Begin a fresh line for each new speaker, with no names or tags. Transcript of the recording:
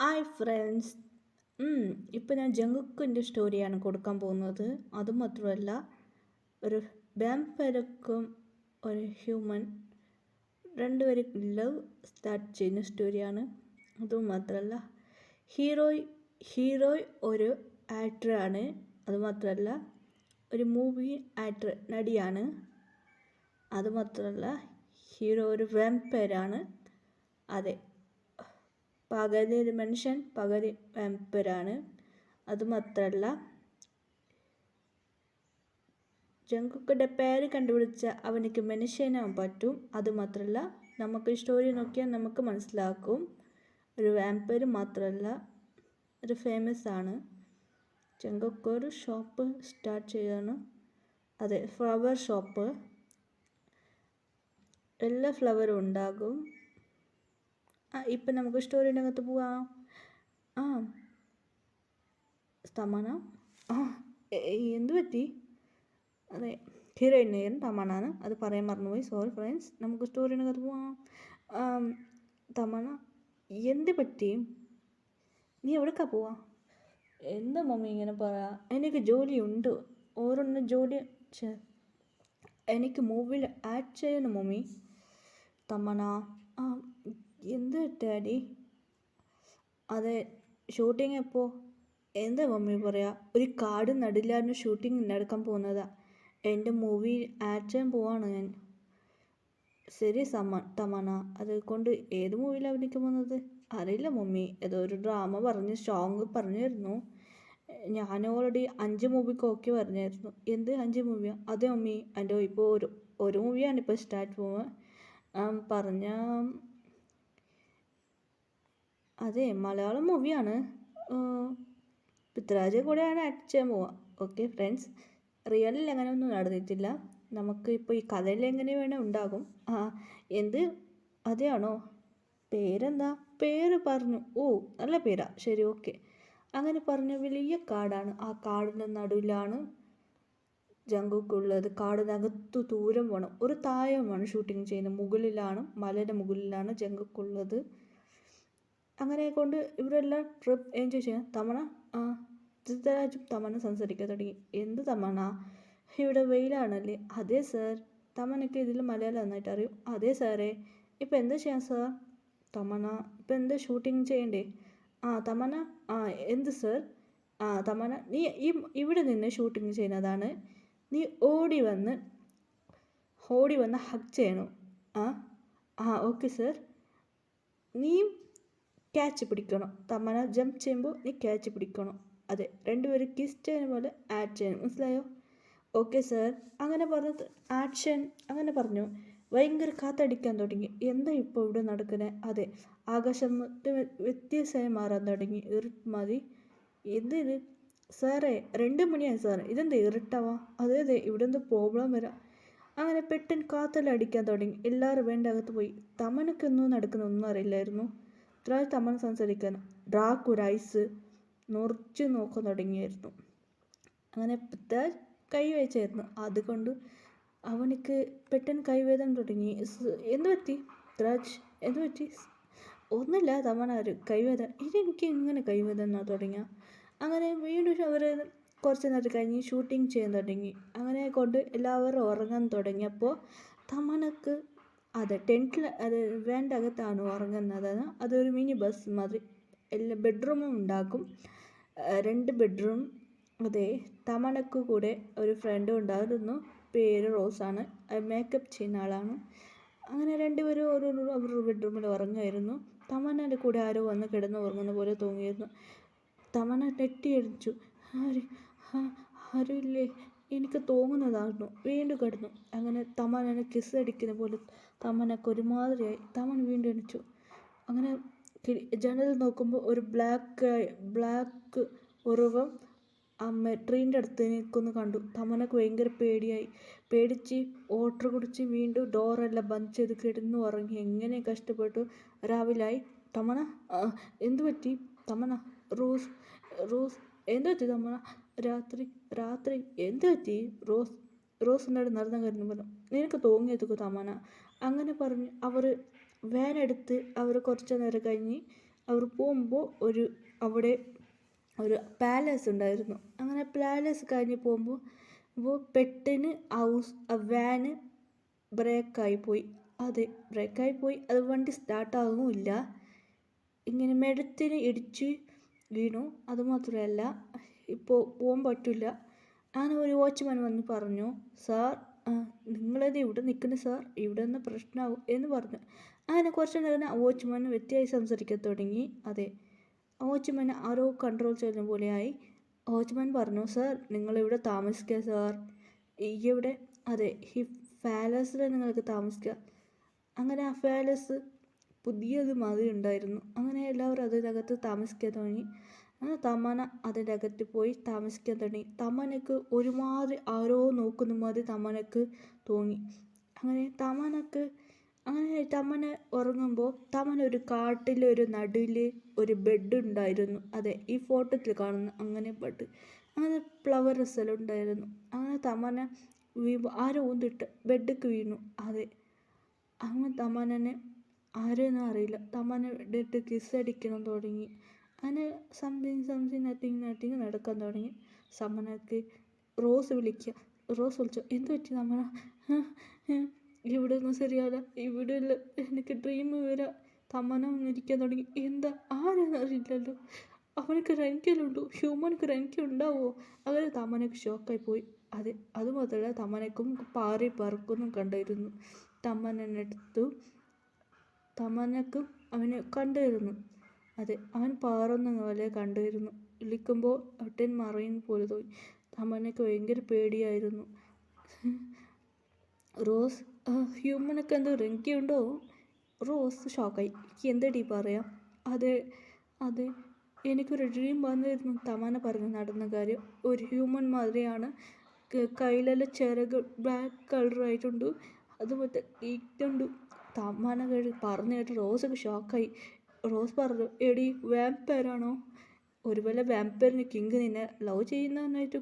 Hi friends. ഇപ്പം ഞാൻ ജങ്കുക്കിൻ്റെ സ്റ്റോറിയാണ് കൊടുക്കാൻ പോകുന്നത്. അതുമാത്രമല്ല, ഒരു വാമ്പയർക്കും ഒരു ഹ്യൂമൻ രണ്ടുപേരും ലവ് സ്റ്റാർട്ട് ചെയ്യുന്ന സ്റ്റോറിയാണ്. അതുമാത്രമല്ല, ഹീറോയ് ഒരു ആക്ടറാണ്. അതുമാത്രമല്ല, ഒരു മൂവി ആക്ടർ നടിയാണ്. അതുമാത്രമല്ല, ഹീറോ ഒരു വാമ്പയറാണ്. അതെ, പകല് ഒരു മനുഷ്യൻ, പകല് വാമ്പയറാണ്. അതുമാത്രമല്ല, ജങ്കുക്കിൻ്റെ പേര് കണ്ടുപിടിച്ച അവനിക്ക് മനുഷ്യനാവാൻ പറ്റും. അതുമാത്രമല്ല, നമുക്ക് സ്റ്റോറി നോക്കിയാൽ നമുക്ക് മനസ്സിലാക്കും ഒരു വാമ്പയർ മാത്രമല്ല, ഒരു ഫേമസ് ആണ്. ജങ്കുക്ക് ഒരു ഷോപ്പ് സ്റ്റാർട്ട് ചെയ്യാണ്. അതെ, ഫ്ലവർ ഷോപ്പ്. എല്ലാ ഫ്ലവറും ഉണ്ടാകും. ഇപ്പം നമുക്ക് സ്റ്റോറിയുടെ അകത്ത് പോവാം. തമന എന്തു പറ്റി? അതെ, ഹീറോയിൻ നെയ്യൻ തമണാണ്. അത് പറയാൻ മറന്നുപോയി, സോറി ഫ്രണ്ട്സ്. നമുക്ക് സ്റ്റോറിയുടെ അകത്ത് പോവാം. തമണ, എന്ത് പറ്റി? നീ എവിടേക്കാ പോവാ? എന്താ മമ്മി ഇങ്ങനെ പറയാ? എനിക്ക് ജോലിയുണ്ട്, ഓരോന്ന് ജോലി. എനിക്ക് മൂവിയിൽ ആക്ട് ചെയ്യണം മമ്മി. തമണ, എന്ത് ഡാഡി? അതെ, ഷൂട്ടിങ് എപ്പോൾ? എന്താ മമ്മി പറയാ? ഒരു കാട് നടില്ലായിരുന്നു ഷൂട്ടിങ് നടക്കാൻ പോകുന്നതാ. എൻ്റെ മൂവി ആക്ട് ചെയ്യാൻ പോവാണ് ഞാൻ. ശരി തമണ, അതുകൊണ്ട് ഏത് മൂവിയിലാണ് അഭിനയിക്കാൻ പോകുന്നത്? അറിയില്ല മമ്മി, ഏതോ ഒരു ഡ്രാമ സോങ് പറഞ്ഞിരുന്നു. ഞാൻ ഓൾറെഡി 5 മൂവിക്ക് ഓക്കെ പറഞ്ഞായിരുന്നു. എന്ത് 5 മൂവിയാ? അതെ മമ്മി, എൻ്റെ ഇപ്പോൾ ഒരു മൂവിയാണ് ഇപ്പോൾ സ്റ്റാർട്ട് പോകുന്നത് പറഞ്ഞ. അതെ, മലയാളം മൂവിയാണ്. പൃഥ്വിരാജ് കൂടെയാണ് ആക്ട് ചെയ്യാൻ പോവുക. ഓക്കെ ഫ്രണ്ട്സ്, റിയലിൽ അങ്ങനെ ഒന്നും നടന്നിട്ടില്ല. നമുക്ക് ഇപ്പോൾ ഈ കഥയിൽ എങ്ങനെ വേണേൽ ഉണ്ടാകും. എന്ത്? അതെയാണോ? പേരെന്താ? പേര് പറഞ്ഞു. ഓ, നല്ല പേരാ. ശരി, ഓക്കെ. അങ്ങനെ പറഞ്ഞ വലിയ കാടാണ്. ആ കാടിൻ്റെ നടുവിലാണ് ജങ്കുക്കുള്ളത്. കാടിനകത്ത് ദൂരം വേണം, ഒരു താഴമാണ് ഷൂട്ടിങ് ചെയ്യുന്നത്. മുകളിലാണ്, മലയുടെ മുകളിലാണ് ജങ്കുക്കുള്ളത്. അങ്ങനെ കൊണ്ട് ഇവരെല്ലാം ട്രിപ്പ് എൻജോയ് ചെയ്യാൻ തമണ പൃഥ്വിരാജും തമണ സംസാരിക്കാൻ തുടങ്ങി. എന്ത് തമണ, ഇവിടെ വെയിലാണല്ലേ? അതെ സാർ. തമണയ്ക്ക് ഇതിൽ മലയാളം നന്നായിട്ട് അറിയും. അതെ സാറേ. ഇപ്പം എന്താ ചെയ്യാം സാർ? തമണ, ഇപ്പം എന്താ ഷൂട്ടിങ് ചെയ്യണ്ടേ? തമണ, എന്ത് സാർ? തമണ, നീ ഇവിടെ നിന്ന് ഷൂട്ടിങ് ചെയ്യുന്നതാണ്. നീ ഓടി വന്ന് ഹഗ് ചെയ്യണം. Okay sir. നീ ക്യാച്ച് പിടിക്കണം. തമന ജമ്പ് ചെയ്യുമ്പോൾ നീ ക്യാച്ച് പിടിക്കണം. അതെ, രണ്ടുപേരും കിസ് ചെയ്യുന്ന പോലെ ആക്ട് ചെയ്യണം. മനസ്സിലായോ? Okay sir. അങ്ങനെ പറഞ്ഞത് ആക്ഷൻ. അങ്ങനെ പറഞ്ഞു. ഭയങ്കര കാത്തടിക്കാൻ തുടങ്ങി. എന്താ ഇപ്പോൾ ഇവിടെ നടക്കുന്നത്? അതെ, ആകാശം വ്യത്യസ്തമായി മാറാൻ തുടങ്ങി. മതി. എന്തിത് സാറേ? 2 മണിയായി സാറേ. ഇതെന്താ ഇരുട്ടാവാ? അതെ, ഇവിടെ എന്തോ പ്രോബ്ലം വരാം. അങ്ങനെ പെട്ടെന്ന് കാത്തെല്ലാം അടിക്കാൻ തുടങ്ങി. എല്ലാവരും വേണ്ട അകത്ത് പോയി. തമനക്കൊന്നും നടക്കുന്നൊന്നും അറിയില്ലായിരുന്നു. ഇത്ര തമന സംസാരിക്കാൻ ഡ്രാക്ക് ഒരു ഐസ് മുറിച്ച് നോക്കാൻ തുടങ്ങിയായിരുന്നു. അങ്ങനെ പൃഥ്വിരാജ് കൈ വെച്ചായിരുന്നു. അതുകൊണ്ട് അവനക്ക് പെട്ടെന്ന് കൈവേദന തുടങ്ങി. എന്ത് പറ്റി പൃഥ്വിരാജ്? എന്ത് പറ്റി? ഒന്നുമില്ല തമന, ഒരു കൈവേദന. ഇതെനിക്ക് ഇങ്ങനെ കൈവേദന തുടങ്ങിയ. അങ്ങനെ വീണ്ടും അവർ കുറച്ച് നേരം കഴിഞ്ഞ് ഷൂട്ടിങ് ചെയ്യാൻ തുടങ്ങി. അങ്ങനെ കൊണ്ട് എല്ലാവരും ഉറങ്ങാൻ തുടങ്ങിയപ്പോൾ തമനക്ക് ടെൻറ്റിൽ വേണ്ട അകത്താണ് ഉറങ്ങുന്നത്. അതൊരു മിനി ബസ് മാതിരി എല്ലാ ബെഡ്റൂമും ഉണ്ടാക്കും. 2 ബെഡ്റൂം. അതെ, തമനക്ക് കൂടെ ഒരു ഫ്രണ്ടും ഉണ്ടായിരുന്നു. പേര് റോസാണ്. മേക്കപ്പ് ചെയ്യുന്ന ആളാണ്. അങ്ങനെ രണ്ടുപേരും അവരുടെ ബെഡ്റൂമിൽ ഉറങ്ങുമായിരുന്നു. തമന്നൻ്റെ കൂടെ ആരോ വന്ന് കിടന്ന് ഉറങ്ങുന്ന പോലെ തോന്നിയിരുന്നു. തമന നെട്ടിയടിച്ചു. ആരുമില്ലേ? എനിക്ക് തോന്നുന്നതായിരുന്നു. വീണ്ടും കിടന്നു. അങ്ങനെ തമനനെ കിസ് അടിക്കുന്ന പോലെ തമനക്ക് ഒരുമാതിരിയായി. തമൻ വീണ്ടും എണിച്ചു. അങ്ങനെ ജനൽ നോക്കുമ്പോൾ ഒരു ബ്ലാക്ക് ഉറവം ട്രീൻ്റെ അടുത്ത് നിൽക്കുന്നു കണ്ടു. തമനക്ക് ഭയങ്കര പേടിയായി. പേടിച്ച് ഓട്ടർ കുടിച്ച് വീണ്ടും ഡോറെല്ലാം ബന്ദ് ചെയ്ത് കിടന്നു ഉറങ്ങി. എങ്ങനെ കഷ്ടപ്പെട്ടു. രാവിലായി. തമന, എന്തു പറ്റി? തമന, റോസ് എന്തു പറ്റി തമന? രാത്രി എന്തു പറ്റി? റോസിനോട് നടന്ന കാര്യം പറഞ്ഞു. നിനക്ക് തോന്നിയതൊക്കെ തമന. അങ്ങനെ പറഞ്ഞ് അവർ വാനെടുത്ത് അവർ കുറച്ച് നേരം കഴിഞ്ഞ് അവർ പോകുമ്പോൾ അവിടെ ഒരു പാലസ് ഉണ്ടായിരുന്നു. അങ്ങനെ പാലസ് കഴിഞ്ഞ് പോകുമ്പോൾ പെട്ടെന്ന് ആ വാന് ബ്രേക്കായിപ്പോയി. അതെ, ബ്രേക്കായിപ്പോയി. അത് വണ്ടി സ്റ്റാർട്ടാകുമില്ല. ഇങ്ങനെ മെടത്തിന് ഇടിച്ച് വീണു. അതുമാത്രമല്ല, ഇപ്പോൾ പോകാൻ പറ്റില്ല. അങ്ങനെ ഒരു വാച്ച്മാൻ വന്ന് പറഞ്ഞു, സാർ നിങ്ങളത് ഇവിടെ നിൽക്കുന്നു സാർ, ഇവിടെ നിന്ന് പ്രശ്നമാവും എന്ന് പറഞ്ഞു. അങ്ങനെ കുറച്ച് നേരം ആ വാച്ച്മാൻ വ്യക്തിയായി സംസാരിക്കാൻ തുടങ്ങി. അതെ, ആ വാച്ച്മാൻ ആരോ കൺട്രോൾ ചെയ്യുന്ന പോലെയായി. വാച്ച്മാൻ പറഞ്ഞു, സാർ നിങ്ങളിവിടെ താമസിക്കുക സാർ, ഇവിടെ അതെ ഈ പാലസിൽ നിങ്ങൾക്ക് താമസിക്കുക. അങ്ങനെ ആ പാലസ് പുതിയത് മാതിരി ഉണ്ടായിരുന്നു. അങ്ങനെ എല്ലാവരും അതിനകത്ത് താമസിക്കാൻ തുടങ്ങി. അങ്ങനെ തമന അതിൻ്റെ അകത്ത് പോയി താമസിക്കാൻ തുടങ്ങി. തമനക്ക് ഒരുമാതിരി ആരോ നോക്കുന്ന മാതിരി തമനക്ക് തോന്നി. അങ്ങനെ തമന ഉറങ്ങുമ്പോൾ തമന ഒരു കാട്ടിലൊരു നടുവിൽ ഒരു ബെഡ് ഉണ്ടായിരുന്നു. അതെ, ഈ ഫോട്ടോത്തിൽ കാണുന്ന അങ്ങനെ ബെഡ്, അങ്ങനെ ഫ്ലവേഴ്സ് എല്ലാം ഉണ്ടായിരുന്നു. അങ്ങനെ തമന ആരോ ഊന്നിട്ട് ബെഡിക്ക് വീണു. അതെ, അങ്ങനെ തമനനെ ആരെയൊന്നും അറിയില്ല. തമന ഇട്ട് കിസ് അടിക്കണം തുടങ്ങി. അങ്ങനെ സംതിങ് നത്തിങ് നടക്കാൻ തുടങ്ങി. സമനക്ക് റോസ് വിളിച്ചു, എന്ത് പറ്റി തമന? ഇവിടെ ഒന്നും ശരിയാവില്ല, ഇവിടെ ഇല്ല, എനിക്ക് ഡ്രീം വരാം. തമന ഇരിക്കാൻ തുടങ്ങി. എന്താ ആരെന്നറിയില്ലല്ലോ, അവനക്ക് റെങ്കിലുണ്ടോ, ഹ്യൂമനക്ക് റെങ്കി ഉണ്ടാവുമോ? അങ്ങനെ തമനക്ക് ഷോക്കായി പോയി. അതെ, അതുമാത്രമല്ല തമനക്കും പാറി പറക്കൊന്നും കണ്ടിരുന്നു. തമനക്കും അവന് കണ്ടിരുന്നു. അതെ, അവൻ പാറുന്ന പോലെ കണ്ടിരുന്നു. വിളിക്കുമ്പോൾ ഒട്ടൻ മറയുന്ന പോലെ തോന്നി. തമനക്ക് ഭയങ്കര പേടിയായിരുന്നു. റോസ്, ഹ്യൂമനൊക്കെ എന്തോ റെങ്കിയുണ്ടോ? റോസ് ഷോക്കായി. എന്തടി പറയാം? അതെ എനിക്കൊരു ഡ്രീം വന്നിരുന്നു. തമന പറഞ്ഞു നടന്ന കാര്യം. ഒരു ഹ്യൂമൻ മാതിരിയാണ്, കയ്യിലെല്ലാം ചിറക് ബ്ലാക്ക് കളറായിട്ടുണ്ട്, അതുപോലത്തെ ഇട്ടുണ്ട്. തമന പറഞ്ഞു കേട്ട് റോസൊക്കെ ഷോക്കായി. റോസ് പറഞ്ഞു, എടി വാമ്പയറാണോ? ഒരുവേള വാമ്പയറിന് കിങ് നിന്നെ ലവ് ചെയ്യുന്നതായിട്ട്